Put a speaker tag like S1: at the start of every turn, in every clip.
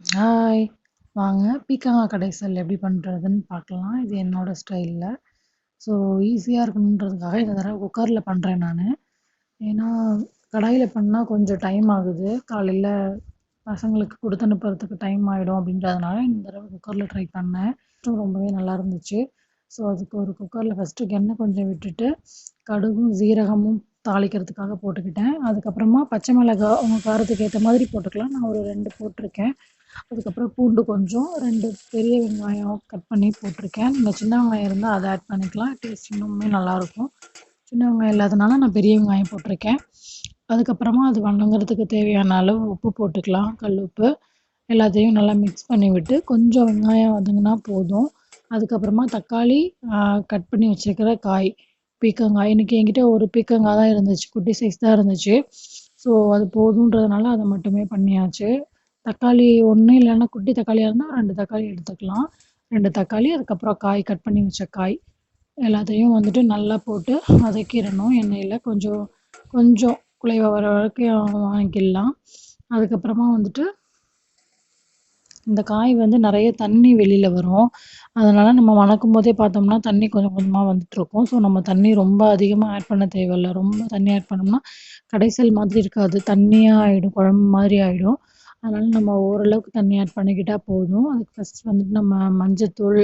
S1: Hi! வாங்க பீக்கங்கா கடைசல் எப்படி பண்ணுறதுன்னு பார்க்கலாம். இது என்னோட ஸ்டைல்ல. ஸோ ஈஸியா இருக்கணுன்றதுக்காக இந்த தடவ குக்கர்ல பண்ணுறேன் நானு. ஏன்னா, கடாயில பண்ணா கொஞ்சம் டைம் ஆகுது. காலையில பசங்களுக்கு குடுத்து அனுப்புறதுக்கு டைம் ஆயிடும் அப்படின்றதுனால இந்த தடவ குக்கர்ல ட்ரை பண்ணேன். ரொம்பவே நல்லா இருந்துச்சு. ஸோ அதுக்கு ஒரு குக்கர்ல ஃபர்ஸ்ட்டு எண்ணெய் கொஞ்சம் விட்டுட்டு, கடுகும், சீரகமும் தாளிக்கிறதுக்காக போட்டுக்கிட்டேன். அதுக்கப்புறமா பச்சை மிளகாய் உங்க காரத்துக்கு ஏத்த மாதிரி போட்டுக்கலாம். நான் ஒரு 2 போட்டிருக்கேன். அதுக்கப்புறம் பூண்டு கொஞ்சம் 2 பெரிய வெங்காயம் கட் பண்ணி போட்டிருக்கேன். நீங்க சின்ன வெங்காயம் இருந்தா அத ஆட் பண்ணிக்கலாம். டேஸ்ட் இன்னுமே நல்லாயிருக்கும். சின்ன வெங்காயம் இல்லாதனால நான் பெரிய வெங்காயம் போட்டிருக்கேன். அதுக்கப்புறமா அது வதங்குறதுக்கு தேவையான அளவு உப்பு போட்டுக்கலாம். கல் உப்பு. எல்லாத்தையும் நல்லா மிக்ஸ் பண்ணி விட்டு கொஞ்சம் வெங்காயம் வதங்குனா போதும். அதுக்கப்புறமா தக்காளி, கட் பண்ணி வச்சிருக்கிற காய், பீர்க்கங்காய். இன்னைக்கு என்கிட்ட ஒரு பீர்க்கங்காய் தான் இருந்துச்சு. குட்டி சைஸ் தான் இருந்துச்சு. ஸோ அது போதுன்றதுனால அத மட்டுமே பண்ணியாச்சு. தக்காளி 1 இல்லன்னா குட்டி தக்காளியா இருந்தா 2 தக்காளி எடுத்துக்கலாம். 2 தக்காளி, அதுக்கப்புறம் காய் கட் பண்ணி வச்ச காய். எல்லாத்தையும் வந்துட்டு நல்லா போட்டு வதக்கிடணும் எண்ணெயில. கொஞ்சம் கொஞ்சம் குழைவா வர வரைக்கும் வதக்கிடலாம். அதுக்கப்புறமா வந்துட்டு இந்த காய் வந்து நெறைய தண்ணி வெளியில வரும். அதனால நம்ம வணக்கும்போதே பார்த்தோம்னா, தண்ணி கொஞ்சம் கொஞ்சமா வந்துட்டுருக்கும். ஸோ நம்ம தண்ணி ரொம்ப அதிகமா ஆட் பண்ண தேவையில்ல. ரொம்ப தண்ணி ஆட் பண்ணோம்னா, கடைசல் மாதிரி இருக்காது. தண்ணியா ஆயிடும். குழம்பு மாதிரி ஆயிடும். அதனால நம்ம ஓரளவுக்கு தண்ணி ஆட் பண்ணிக்கிட்டா போதும். அதுக்கு ஃபர்ஸ்ட் வந்துட்டு நம்ம மஞ்சத்தூள்,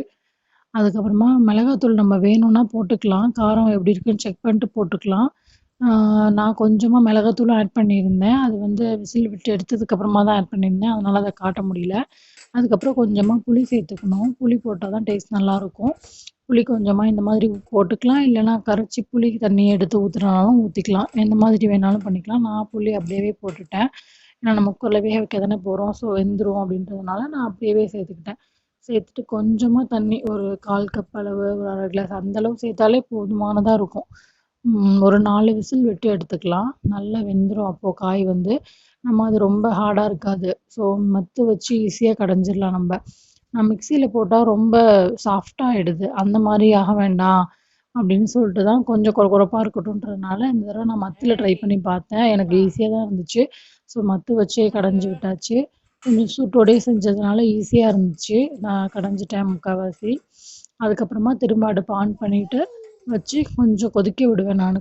S1: அதுக்கப்புறமா மிளகாத்தூள் நம்ம வேணும்னா போட்டுக்கலாம். காரம் எப்படி இருக்குன்னு செக் பண்ணிட்டு போட்டுக்கலாம். நான் கொஞ்சமா மிளகாத்தூளும் ஆட் பண்ணியிருந்தேன். அது வந்து விசில் விட்டு எடுத்ததுக்கு அப்புறமா தான் ஆட் பண்ணியிருந்தேன். அதனால அத காட்ட முடியல. அதுக்கப்புறம் கொஞ்சமா புளி சேர்த்துக்கணும். புளி போட்டா தான் டேஸ்ட் நல்லாயிருக்கும். புளி கொஞ்சமா இந்த மாதிரி போட்டுக்கலாம். இல்லைன்னா கரைச்சி புளி தண்ணிய எடுத்து ஊத்துனாலும் ஊத்திக்கலாம். எந்த மாதிரி வேணாலும் பண்ணிக்கலாம். நான் புளி அப்படியே போட்டுட்டேன். ஏன்னா நம்ம குக்கர்ல வேக வைக்க தானே போறோம். ஸோ வெந்துரும் அப்படின்றதுனால நான் அப்படியே சேர்த்துக்கிட்டேன். சேர்த்துட்டு கொஞ்சமா தண்ணி ஒரு 1/4 கப் அளவு, ஒரு 1/2 கிளாஸ் அந்த அளவு சேர்த்தாலே போதுமானதா இருக்கும். ஒரு 4 விசில் விட்டு எடுத்துக்கலாம். நல்லா வெந்துரும் அப்போ காய் வந்து. நம்ம அது ரொம்ப ஹார்டா இருக்காது. ஸோ மத்து வச்சு ஈஸியா கடைஞ்சிடலாம் நம்ப. நான் மிக்ஸியில போட்டா ரொம்ப சாஃப்ட்டா ஆயிடுது. அந்த மாரி ஆக வேண்டாம் அப்படின்னு சொல்லிட்டு தான் கொஞ்சம் கொர கொரப்பா இருக்கட்டும்ன்றதுனால இந்த தடவ நான் மத்துல ட்ரை பண்ணி பார்த்தேன். எனக்கு ஈஸியா தான் இருந்துச்சு. ஸோ மத்து வச்சே கடைஞ்சு விட்டாச்சு. கொஞ்சம் சூட்டோடயே செஞ்சதுனால ஈஸியா இருந்துச்சு. நான் கடைஞ்சிட்டேன் முக்காவாசி. அதுக்கப்புறமா திரும்ப அடுப்ப ஆன் பண்ணிட்டு வச்சு கொஞ்சம் கொதிக்க விடுவேன் நானு.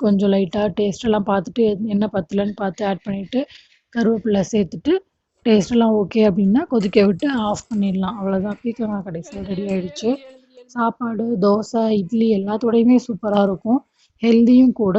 S1: கொஞ்சம் லைட்டா டேஸ்ட்டெல்லாம் பார்த்துட்டு என்ன பத்தலன்னு பார்த்து ஆட் பண்ணிட்டு, கருவேப்பில சேர்த்துட்டு டேஸ்ட்டெல்லாம் ஓகே அப்படின்னா கொதிக்க விட்டு ஆஃப் பண்ணிடலாம். அவ்வளோதான் பீர்க்கங்கா கடைசல் ரெடி ஆயிடுச்சு. சாப்பாடு, தோசை, இட்லி எல்லாத்தோடையுமே சூப்பரா இருக்கும். ஹெல்தியும் கூட.